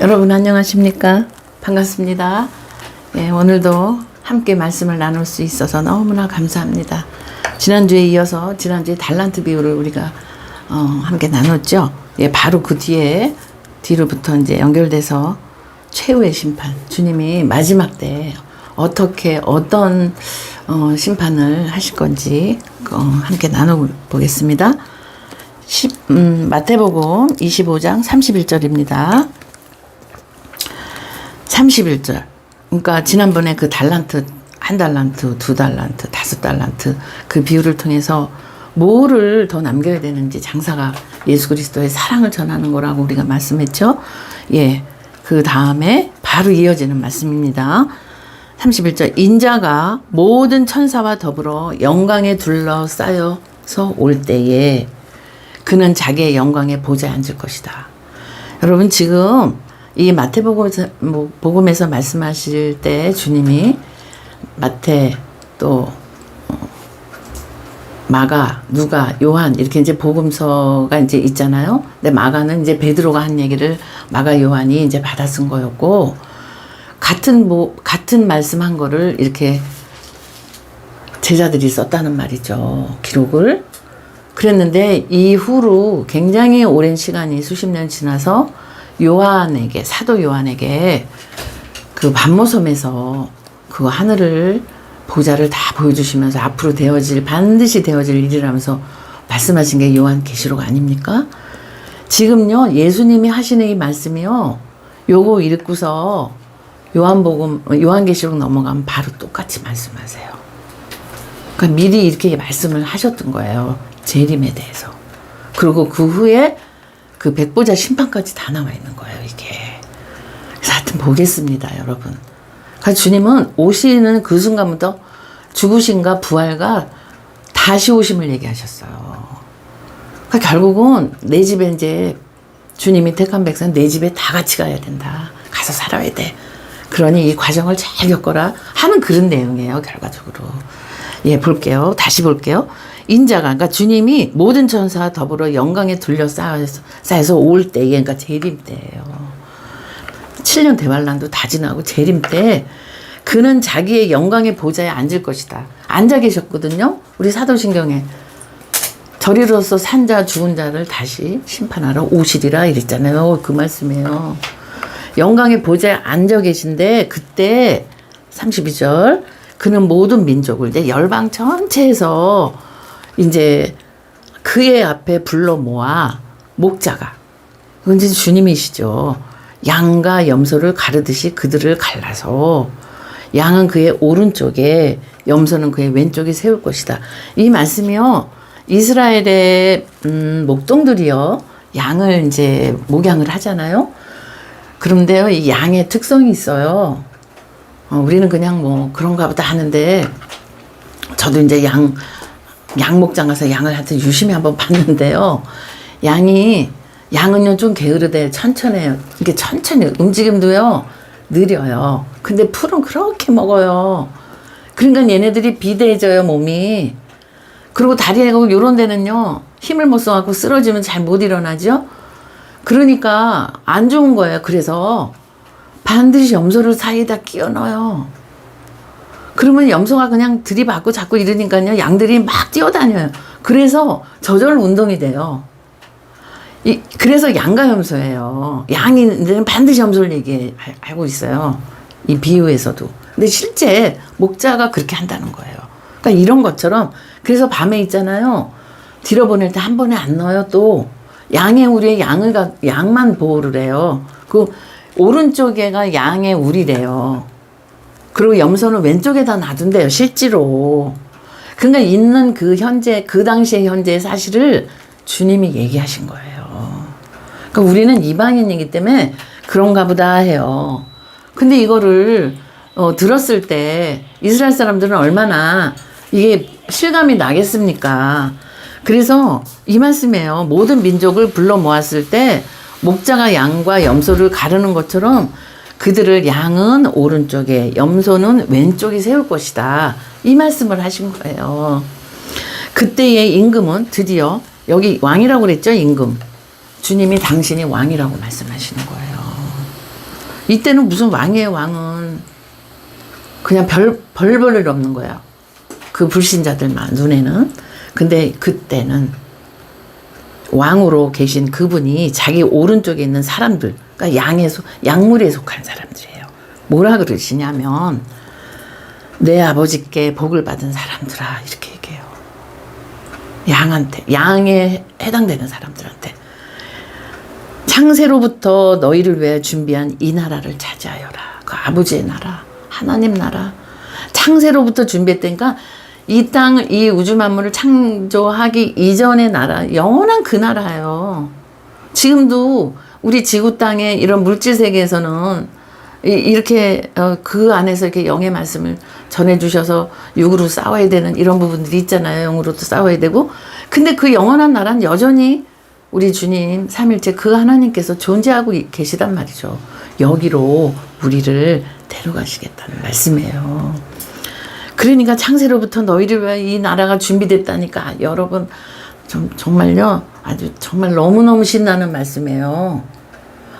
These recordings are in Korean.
여러분 안녕하십니까? 반갑습니다. 예, 오늘도 함께 말씀을 나눌 수 있어서 너무나 감사합니다. 지난주에 이어서 지난주에 달란트 비유를 우리가 함께 나눴죠. 예, 바로 그 뒤로부터 이제 연결돼서 최후의 심판, 주님이 마지막 때 어떤 심판을 하실 건지 함께 나눠보겠습니다. 마태복음 25장 31절입니다. 31절. 그러니까 지난번에 그 달란트, 1달란트, 2달란트, 5달란트 그 비유를 통해서 뭐를 더 남겨야 되는지, 장사가 예수 그리스도의 사랑을 전하는 거라고 우리가 말씀했죠. 예. 그 다음에 바로 이어지는 말씀입니다. 31절. 인자가 모든 천사와 더불어 영광에 둘러싸여서 올 때에 그는 자기의 영광에 보좌에 앉을 것이다. 여러분, 지금 이 마태복음에서 말씀하실 때 주님이 마태, 또 마가, 누가, 요한 이렇게 이제 복음서가 이제 있잖아요. 근데 마가는 이제 베드로가 한 얘기를 마가, 요한이 이제 받아 쓴 거였고, 같은 말씀한 거를 이렇게 제자들이 썼다는 말이죠. 기록을. 그랬는데 이후로 굉장히 오랜 시간이 수십 년 지나서 요한에게, 사도 요한에게 그 반모섬에서 그 하늘을, 보좌를 다 보여주시면서 앞으로 반드시 되어질 일이라면서 말씀하신 게 요한계시록 아닙니까? 지금요, 예수님이 하시는 이 말씀이요, 요거 읽고서 요한계시록 넘어가면 바로 똑같이 말씀하세요. 그러니까 미리 이렇게 말씀을 하셨던 거예요. 재림에 대해서. 그리고 그 후에 그 백보자 심판까지 다 나와 있는 거예요, 이게. 그래서 하여튼 보겠습니다, 여러분. 그러니까 주님은 오시는 그 순간부터 죽으심과 부활과 다시 오심을 얘기하셨어요. 그러니까 결국은 내 집에 이제 주님이 택한 백성 내 집에 다 같이 가야 된다. 가서 살아야 돼. 그러니 이 과정을 잘 겪어라 하는 그런 내용이에요, 결과적으로. 예, 볼게요. 다시 볼게요. 인자가, 그러니까 주님이 모든 천사와 더불어 영광에 둘러싸여서 올 때에, 그러니까 재림 때예요. 7년 대환란도 다 지나고 재림 때 그는 자기의 영광의 보좌에 앉을 것이다. 앉아 계셨거든요. 우리 사도신경에 저리로서 산 자 죽은 자를 다시 심판하러 오시리라 이랬잖아요. 그 말씀이에요. 영광의 보좌에 앉아 계신데, 그때 32절, 그는 모든 민족을, 이제 열방 전체에서 이제 그의 앞에 불러 모아 목자가, 그건 이제 주님이시죠. 양과 염소를 가르듯이 그들을 갈라서 양은 그의 오른쪽에, 염소는 그의 왼쪽에 세울 것이다. 이 말씀이요, 이스라엘의 목동들이요, 양을 이제 목양을 하잖아요. 그런데요, 이 양의 특성이 있어요. 우리는 그냥 뭐 그런가 보다 하는데, 저도 이제 양목장 가서 양을 하여튼 유심히 한번 봤는데요. 양은요 좀 게으르대, 천천해요. 이게 천천히, 움직임도요 느려요. 근데 풀은 그렇게 먹어요. 그러니까 얘네들이 비대해져요, 몸이. 그리고 다리가 요런 데는요 힘을 못 써갖고 쓰러지면 잘 못 일어나죠. 그러니까 안 좋은 거예요. 그래서 반드시 염소를 사이에다 끼워 넣어요. 그러면 염소가 그냥 들이받고 자꾸 이러니까요, 양들이 막 뛰어다녀요. 그래서 저절 운동이 돼요. 그래서 양과 염소예요. 양이는 반드시 염소를 알고 있어요. 이 비유에서도. 근데 실제 목자가 그렇게 한다는 거예요. 그러니까 이런 것처럼, 그래서 밤에 있잖아요, 뒤로 보낼 때 한 번에 안 넣어요. 또 양의 우리의 양만 보호를 해요. 그 오른쪽에가 양의 우리래요. 그리고 염소는 왼쪽에다 놔둔대요, 실제로. 그러니까 있는 그 당시의 현재의 사실을 주님이 얘기하신 거예요. 그러니까 우리는 이방인이기 때문에 그런가 보다 해요. 근데 이거를 들었을 때 이스라엘 사람들은 얼마나 이게 실감이 나겠습니까? 그래서 이 말씀이에요. 모든 민족을 불러 모았을 때 목자가 양과 염소를 가르는 것처럼 그들을 양은 오른쪽에, 염소는 왼쪽에 세울 것이다. 이 말씀을 하신 거예요. 그때의 임금은 드디어, 여기 왕이라고 그랬죠, 임금. 주님이 당신이 왕이라고 말씀하시는 거예요. 이때는 무슨 왕이에요. 왕은 그냥 별볼일 없는 거야. 그 불신자들만 눈에는. 근데 그때는 왕으로 계신 그분이 자기 오른쪽에 있는 사람들, 그러니까 양물에 속한 사람들이에요. 뭐라 그러시냐면 내 아버지께 복을 받은 사람들아, 이렇게 얘기해요. 양한테, 양에 해당되는 사람들한테. 창세로부터 너희를 위해 준비한 이 나라를 차지하여라. 그 아버지의 나라, 하나님 나라. 창세로부터 준비했다니까 이 땅, 이 우주 만물을 창조하기 이전의 나라, 영원한 그 나라예요. 지금도 우리 지구 땅에 이런 물질 세계에서는 이렇게 그 안에서 이렇게 영의 말씀을 전해주셔서 육으로 싸워야 되는 이런 부분들이 있잖아요. 영으로도 싸워야 되고. 근데 그 영원한 나라는 여전히 우리 주님 삼일째 그 하나님께서 존재하고 계시단 말이죠. 여기로 우리를 데려가시겠다는 말씀이에요. 그러니까 창세로부터 너희를 위해 이 나라가 준비됐다니까. 여러분 정말요, 아주 정말 너무너무 신나는 말씀이에요.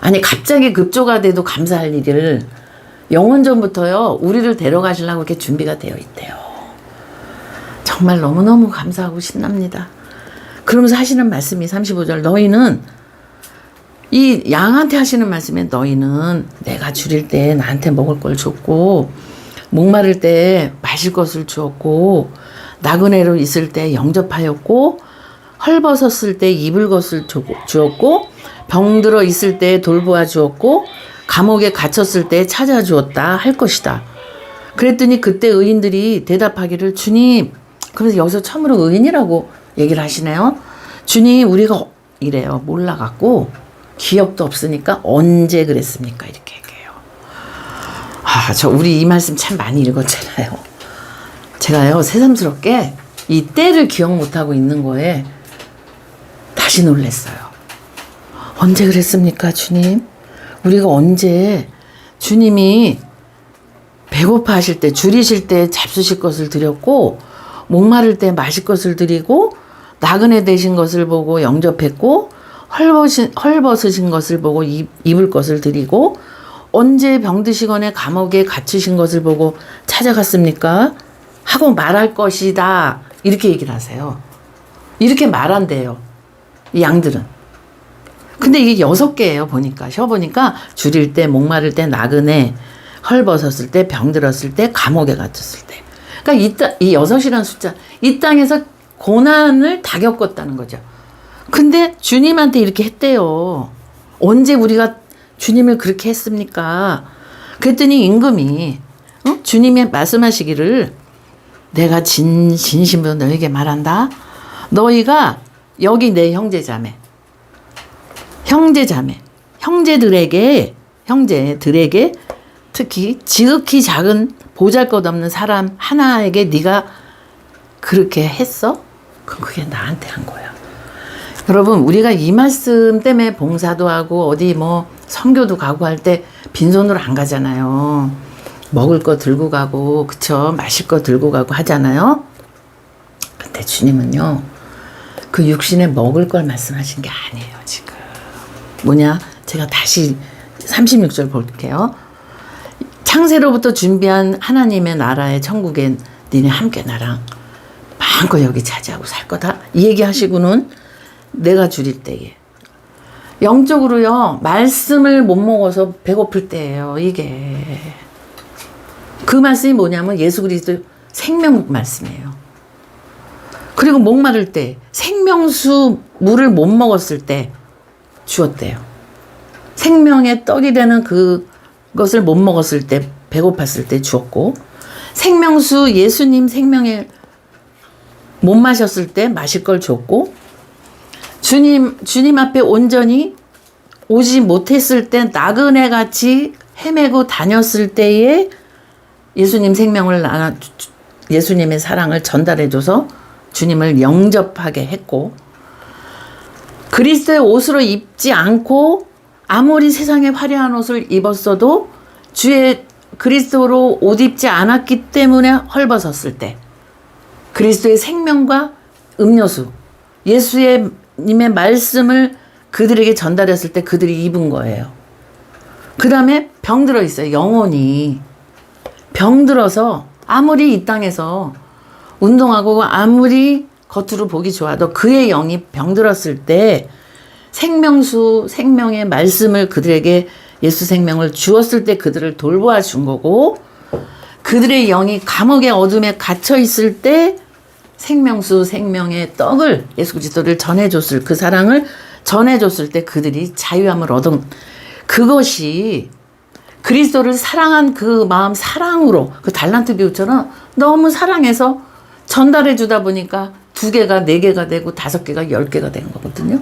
아니 갑자기 급조가 돼도 감사할 일을 영원전부터요 우리를 데려가시려고 이렇게 준비가 되어 있대요. 정말 너무너무 감사하고 신납니다. 그러면서 하시는 말씀이 35절, 너희는 이 양한테 하시는 말씀에 너희는 내가 줄일 때 나한테 먹을 걸 줬고, 목마를 때 마실 것을 주었고, 나그네로 있을 때 영접하였고, 헐벗었을 때 입을 것을 주었고, 병들어 있을 때 돌보아 주었고, 감옥에 갇혔을 때 찾아주었다 할 것이다. 그랬더니 그때 의인들이 대답하기를, 주님, 그래서 여기서 처음으로 의인이라고 얘기를 하시네요. 주님, 우리가 이래요. 몰라갖고 기억도 없으니까 언제 그랬습니까? 이렇게 얘기해요. 우리 이 말씀 참 많이 읽었잖아요. 제가요 새삼스럽게 이 때를 기억 못하고 있는 거에 다시 놀랐어요. 언제 그랬습니까, 주님? 우리가 언제 주님이 배고파 하실 때, 줄이실 때 잡수실 것을 드렸고, 목마를 때 마실 것을 드리고, 나그네 되신 것을 보고 영접했고, 헐벗으신 것을 보고 입을 것을 드리고, 언제 병드시거나 감옥에 갇히신 것을 보고 찾아갔습니까? 하고 말할 것이다. 이렇게 얘기를 하세요. 이렇게 말한대요, 이 양들은. 근데 이게 6개예요. 쉬어보니까 줄일 때, 목마를 때, 나그네, 헐벗었을 때, 병들었을 때, 감옥에 갇혔을 때. 그러니까 이 6이라는 숫자, 이 땅에서 고난을 다 겪었다는 거죠. 근데 주님한테 이렇게 했대요. 언제 우리가 주님을 그렇게 했습니까? 그랬더니 임금이 주님이 말씀하시기를, 내가 진심으로 너에게 말한다. 너희가 여기 내 형제들에게 특히 지극히 작은 보잘것없는 사람 하나에게 네가 그렇게 했어? 그럼 그게 나한테 한 거야. 여러분, 우리가 이 말씀 때문에 봉사도 하고 어디 선교도 가고 할 때 빈손으로 안 가잖아요. 먹을 거 들고 가고, 그쵸? 마실 거 들고 가고 하잖아요. 근데 주님은요, 그 육신에 먹을 걸 말씀하신 게 아니에요, 지금. 뭐냐? 제가 다시 36절 볼게요. 창세로부터 준비한 하나님의 나라의 천국에 니네 함께 나랑 마음껏 여기 차지하고 살 거다. 이 얘기 하시고는 내가 줄일 때에, 영적으로요, 말씀을 못 먹어서 배고플 때예요, 이게. 그 말씀이 뭐냐면 예수 그리스도 생명 말씀이에요. 그리고 목마를 때, 생명수 물을 못 먹었을 때 주었대요. 생명의 떡이 되는 그것을 못 먹었을 때, 배고팠을 때 주었고, 생명수 예수님 생명에 못 마셨을 때 마실 걸 줬고, 주님 앞에 온전히 오지 못했을 때 나그네 같이 헤매고 다녔을 때에 예수님 생명을 예수님의 사랑을 전달해줘서 주님을 영접하게 했고, 그리스도의 옷으로 입지 않고 아무리 세상에 화려한 옷을 입었어도 주의 그리스도로 옷 입지 않았기 때문에 헐벗었을 때 그리스도의 생명과 음료수, 예수님의 말씀을 그들에게 전달했을 때 그들이 입은 거예요. 그 다음에 병들어 있어요. 영혼이 병들어서 아무리 이 땅에서 운동하고 아무리 겉으로 보기 좋아도 그의 영이 병들었을 때 생명수 생명의 말씀을 그들에게 예수 생명을 주었을 때 그들을 돌보아 준 거고, 그들의 영이 감옥의 어둠에 갇혀 있을 때 생명수 생명의 떡을 예수 그리스도를 전해줬을, 그 사랑을 전해줬을 때 그들이 자유함을 얻은, 그것이 그리스도를 사랑한 그 마음, 사랑으로 그 달란트 비유처럼 너무 사랑해서 전달해 주다 보니까 2개가 4개가 되고 5개가 10개가 된 거거든요.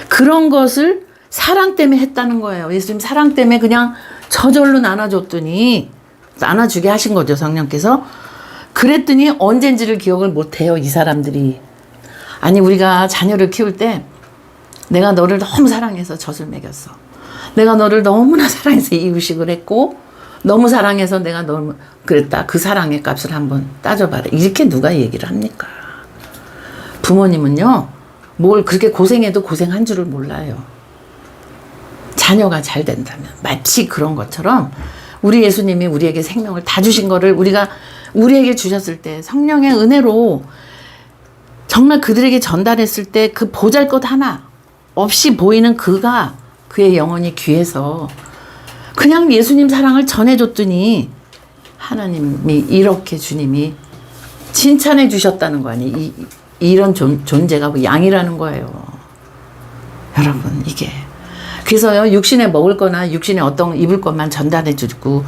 그런 것을 사랑 때문에 했다는 거예요. 예수님 사랑 때문에 그냥 저절로 나눠줬더니, 나눠주게 하신 거죠, 성령께서. 그랬더니 언젠지를 기억을 못해요, 이 사람들이. 아니, 우리가 자녀를 키울 때 내가 너를 너무 사랑해서 젖을 먹였어. 내가 너를 너무나 사랑해서 이유식을 했고, 너무 사랑해서 내가 너무 그랬다. 그 사랑의 값을 한번 따져봐라. 이렇게 누가 얘기를 합니까? 부모님은요, 뭘 그렇게 고생해도 고생한 줄을 몰라요. 자녀가 잘 된다면. 마치 그런 것처럼 우리 예수님이 우리에게 생명을 다 주신 거를 우리에게 주셨을 때 성령의 은혜로 정말 그들에게 전달했을 때 그 보잘것 하나 없이 보이는 그의 영혼이 귀해서 그냥 예수님 사랑을 전해줬더니 하나님이 이렇게 주님이 칭찬해 주셨다는 거 아니에요. 이런 존재가 양이라는 거예요. 여러분, 이게. 그래서요, 육신에 먹을 거나 육신에 어떤 입을 것만 전달해 주고,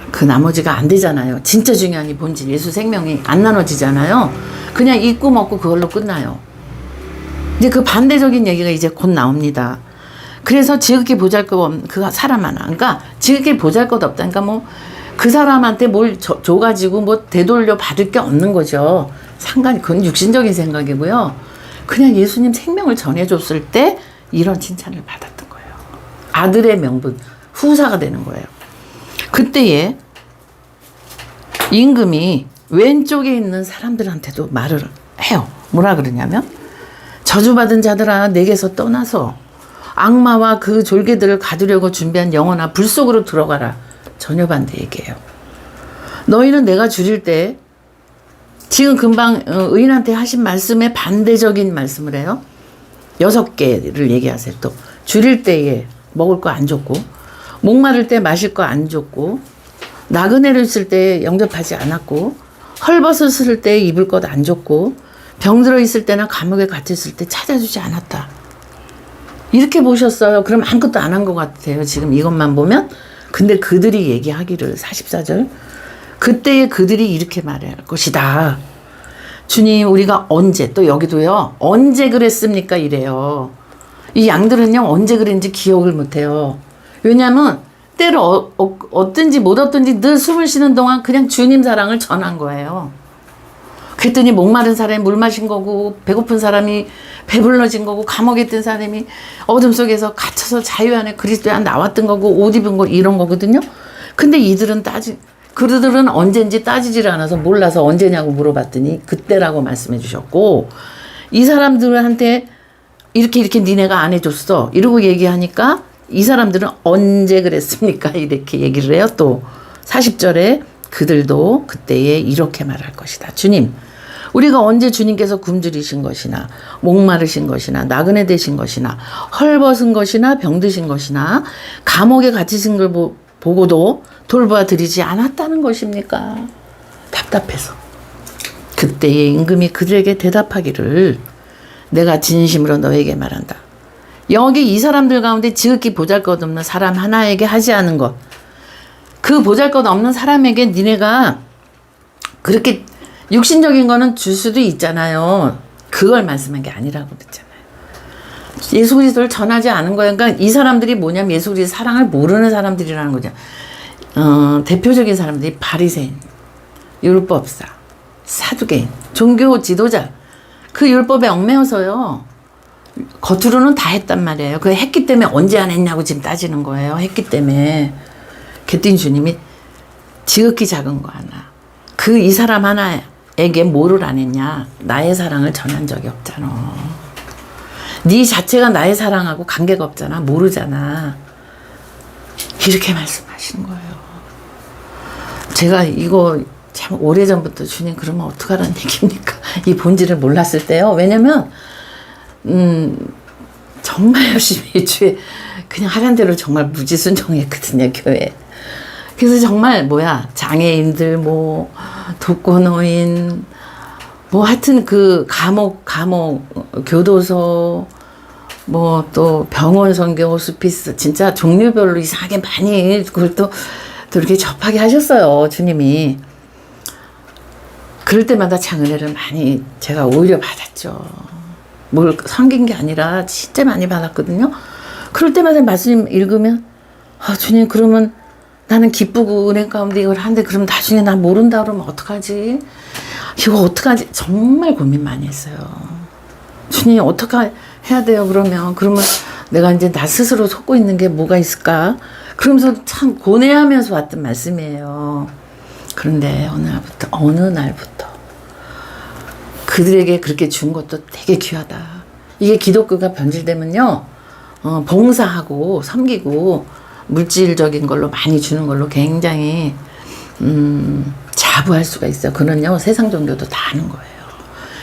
그 나머지가 안 되잖아요. 진짜 중요한 이 본질, 예수 생명이 안 나눠지잖아요. 그냥 입고 먹고 그걸로 끝나요. 이제 그 반대적인 얘기가 이제 곧 나옵니다. 그래서 지극히 보잘것 없는 그 사람 하나. 그러니까 지극히 보잘것 없다. 그러니까 뭐 그 사람한테 뭘 줘가지고 뭐 되돌려 받을 게 없는 거죠. 그건 육신적인 생각이고요. 그냥 예수님 생명을 전해줬을 때 이런 칭찬을 받았던 거예요. 아들의 명분, 후사가 되는 거예요. 그때에 임금이 왼쪽에 있는 사람들한테도 말을 해요. 뭐라 그러냐면, 저주받은 자들아, 내게서 떠나서 악마와 그 졸개들을 가두려고 준비한 영혼아, 불 속으로 들어가라. 전혀 반대 얘기예요. 너희는 내가 줄일 때, 지금 금방 의인한테 하신 말씀에 반대적인 말씀을 해요. 6개를 얘기하세요. 또 줄일 때에 먹을 거 안 줬고, 목마를 때 마실 거 안 줬고, 나그네를 있을 때 영접하지 않았고, 헐벗었을 때 입을 것 안 줬고, 병들어 있을 때나 감옥에 갇혔을 때 찾아주지 않았다. 이렇게 보셨어요. 그럼 아무것도 안 한 것 같아요. 지금 이것만 보면. 근데 그들이 얘기하기를 44절, 그때에 그들이 이렇게 말할 것이다. 주님, 우리가 언제, 또 여기도요, 언제 그랬습니까? 이래요. 이 양들은요, 언제 그랬는지 기억을 못해요. 왜냐하면 때를 얻든지 못 얻든지 늘 숨을 쉬는 동안 그냥 주님 사랑을 전한 거예요. 그랬더니 목마른 사람이 물 마신 거고, 배고픈 사람이 배불러진 거고, 감옥에 있던 사람이 어둠 속에서 갇혀서 자유 안에 그리스도 안에 나왔던 거고, 옷 입은 거 이런 거거든요. 근데 그들은 언젠지 따지질 않아서 몰라서 언제냐고 물어봤더니 그때라고 말씀해 주셨고, 이 사람들한테 이렇게 니네가 안 해줬어 이러고 얘기하니까 이 사람들은 언제 그랬습니까? 이렇게 얘기를 해요. 또 40절에 그들도 그때에 이렇게 말할 것이다. 주님, 우리가 언제 주님께서 굶주리신 것이나 목마르신 것이나 나그네 되신 것이나 헐벗은 것이나 병드신 것이나 감옥에 갇히신 걸 보고도 돌보아 드리지 않았다는 것입니까? 답답해서. 그때의 임금이 그들에게 대답하기를, 내가 진심으로 너에게 말한다. 여기 이 사람들 가운데 지극히 보잘것없는 사람 하나에게 하지 않은 것, 그 보잘것없는 사람에게 니네가 그렇게 육신적인 거는 줄 수도 있잖아요. 그걸 말씀한 게 아니라고 그랬잖아요. 예수 그리스도를 전하지 않은 거예요. 그러니까 이 사람들이 뭐냐면 예수 그리스도 사랑을 모르는 사람들이라는 거죠. 대표적인 사람들이 바리새인, 율법사, 사두개인, 종교 지도자, 그 율법에 얽매여서요, 겉으로는 다 했단 말이에요. 그 했기 때문에 언제 안 했냐고 지금 따지는 거예요. 했기 때문에. 그랬더니 주님이 지극히 작은 거 하나, 이 사람 하나에게 뭐를 안 했냐? 나의 사랑을 전한 적이 없잖아. 네 자체가 나의 사랑하고 관계가 없잖아. 모르잖아. 이렇게 말씀하시는 거예요. 제가 이거 참 오래전부터 주님 그러면 어떡하라는 얘기입니까? 이 본질을 몰랐을 때요. 왜냐면 정말 열심히 주에 그냥 하란 대로 정말 무지순종했거든요, 교회. 그래서 정말 장애인들 독거노인 하여튼 그 감옥 교도소 또 병원 선교 호스피스 진짜 종류별로 이상하게 많이 그걸 또 이렇게 접하게 하셨어요, 주님이. 그럴 때마다 참 은혜를 많이 제가 오히려 받았죠. 뭘 섬긴 게 아니라 진짜 많이 받았거든요. 그럴 때마다 말씀 읽으면 주님 그러면 나는 기쁘고 은혜 가운데 이걸 하는데 그럼 나중에 나 모른다 그러면 어떡하지? 이거 어떡하지? 정말 고민 많이 했어요. 주님 어떻게 해야 돼요? 그러면 내가 이제 나 스스로 속고 있는 게 뭐가 있을까? 그러면서 참 고뇌하면서 왔던 말씀이에요. 그런데 어느 날부터 그들에게 그렇게 준 것도 되게 귀하다. 이게 기독교가 변질되면요, 봉사하고 섬기고 물질적인 걸로 많이 주는 걸로 굉장히 자부할 수가 있어요. 그는요 세상 종교도 다 하는 거예요.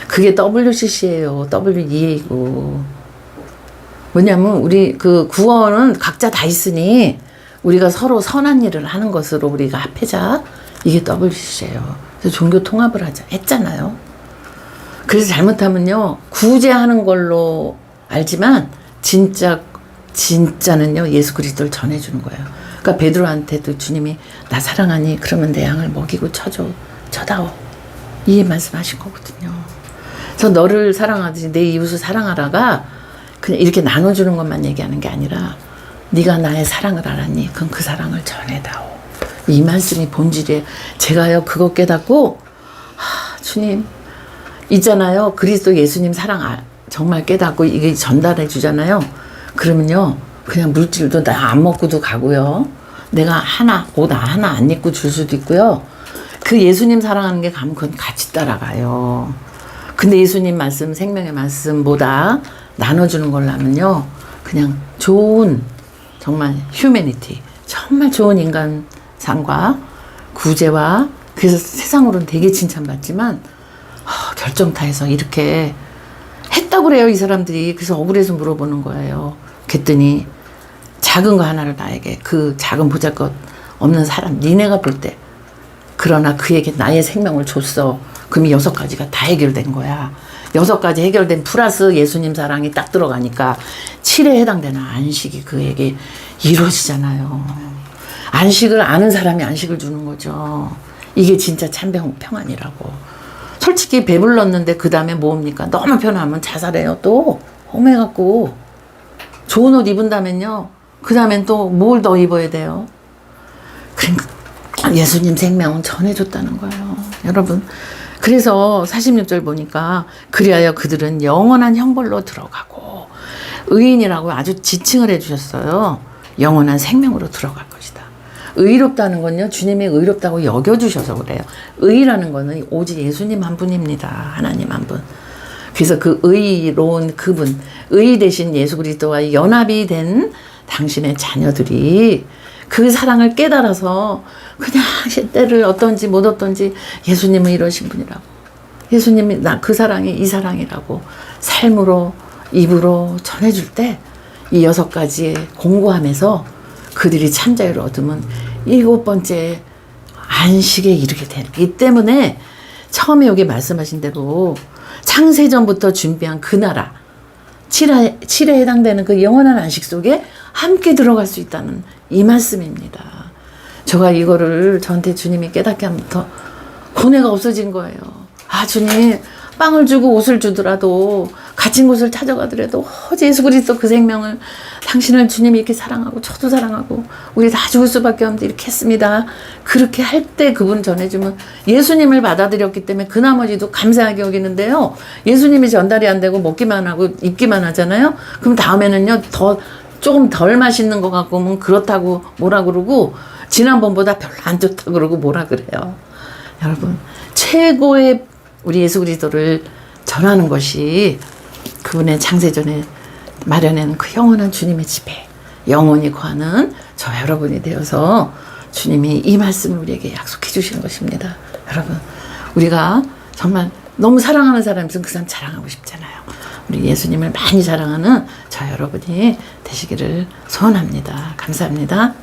그게 WCC예요. WEA고. 왜냐면 우리 그 구원은 각자 다 있으니 우리가 서로 선한 일을 하는 것으로 우리가 합해자. 이게 WCC예요. 그래서 종교 통합을 했잖아요. 그래서 잘못하면요 구제하는 걸로 알지만 진짜는요 예수 그리스도를 전해주는 거예요. 그러니까 베드로한테도 주님이 나 사랑하니 그러면 내 양을 먹이고 쳐다오 이 말씀하신 거거든요. 그래서 너를 사랑하듯이 내 이웃을 사랑하라가 그냥 이렇게 나눠주는 것만 얘기하는 게 아니라 네가 나의 사랑을 알았니? 그럼 그 사랑을 전해다오. 이 말씀이 본질이에요. 제가요 그거 깨닫고 주님 있잖아요. 그리스도 예수님 사랑 정말 깨닫고 이게 전달해 주잖아요. 그러면요 그냥 물질도 나 안 먹고도 가고요. 내가 옷 하나 안 입고 줄 수도 있고요. 그 예수님 사랑하는 게 가면 그건 같이 따라가요. 근데 예수님 말씀 생명의 말씀보다 나눠주는 걸로 하면요 그냥 좋은 정말 휴머니티 정말 좋은 인간상과 구제와 그래서 세상으로는 되게 칭찬받지만 결정타에서 이렇게 했다고 그래요 이 사람들이. 그래서 억울해서 물어보는 거예요. 그랬더니 작은 거 하나를 나에게 그 작은 보잘것 없는 사람 니네가 볼 때 그러나 그에게 나의 생명을 줬어. 그럼 6가지가 다 해결된 거야. 6가지 해결된 플러스 예수님 사랑이 딱 들어가니까 7에 해당되는 안식이 그에게 이루어지잖아요. 안식을 아는 사람이 안식을 주는 거죠. 이게 진짜 참 평안이라고. 솔직히 배불렀는데 그 다음에 뭡니까? 너무 편하면 자살해요. 또 험해갖고 좋은 옷 입은다면요 그 다음엔 또 뭘 더 입어야 돼요? 그러니까 예수님 생명은 전해줬다는 거예요, 여러분. 그래서 46절 보니까 그리하여 그들은 영원한 형벌로 들어가고 의인이라고 아주 지칭을 해주셨어요. 영원한 생명으로 들어갈 것이다. 의롭다는 건요 주님이 의롭다고 여겨주셔서 그래요. 의라는 거는 오직 예수님 한 분입니다. 하나님 한 분. 그래서 그 의로운 그분, 의 대신 예수 그리스도와 연합이 된 당신의 자녀들이 그 사랑을 깨달아서 그냥 때를 어떤지 못 어떤지 예수님은 이러신 분이라고. 예수님이 그 사랑이 이 사랑이라고 삶으로 입으로 전해줄 때 이 6가지에 공고하면서 그들이 참자유를 얻으면 7번째 안식에 이르게 되기 때문에 처음에 여기 말씀하신 대로 창세전부터 준비한 그 나라 7에 해당되는 그 영원한 안식 속에 함께 들어갈 수 있다는 이 말씀입니다. 제가 이거를 저한테 주님이 깨닫게 하면부터 고뇌가 없어진 거예요. 주님 빵을 주고 옷을 주더라도 갇힌 곳을 찾아가더라도 예수 그리스도 그 생명을 당신을 주님이 이렇게 사랑하고 저도 사랑하고 우리 다 죽을 수밖에 없는데 이렇게 했습니다. 그렇게 할 때 그분 전해주면 예수님을 받아들였기 때문에 그 나머지도 감사하게 여기는데요. 예수님이 전달이 안 되고 먹기만 하고 입기만 하잖아요. 그럼 다음에는요 조금 덜 맛있는 것 같고 뭐 그렇다고 뭐라 그러고 지난번보다 별로 안 좋다고 그러고 뭐라 그래요. 여러분 최고의 우리 예수 그리스도를 전하는 것이 그분의 창세전에 마련한 그 영원한 주님의 집에 영원히 거하는 저 여러분이 되어서 주님이 이 말씀을 우리에게 약속해 주시는 것입니다. 여러분, 우리가 정말 너무 사랑하는 사람이 있으면 그 사람 자랑하고 싶잖아요. 우리 예수님을 많이 자랑하는 저 여러분이 되시기를 소원합니다. 감사합니다.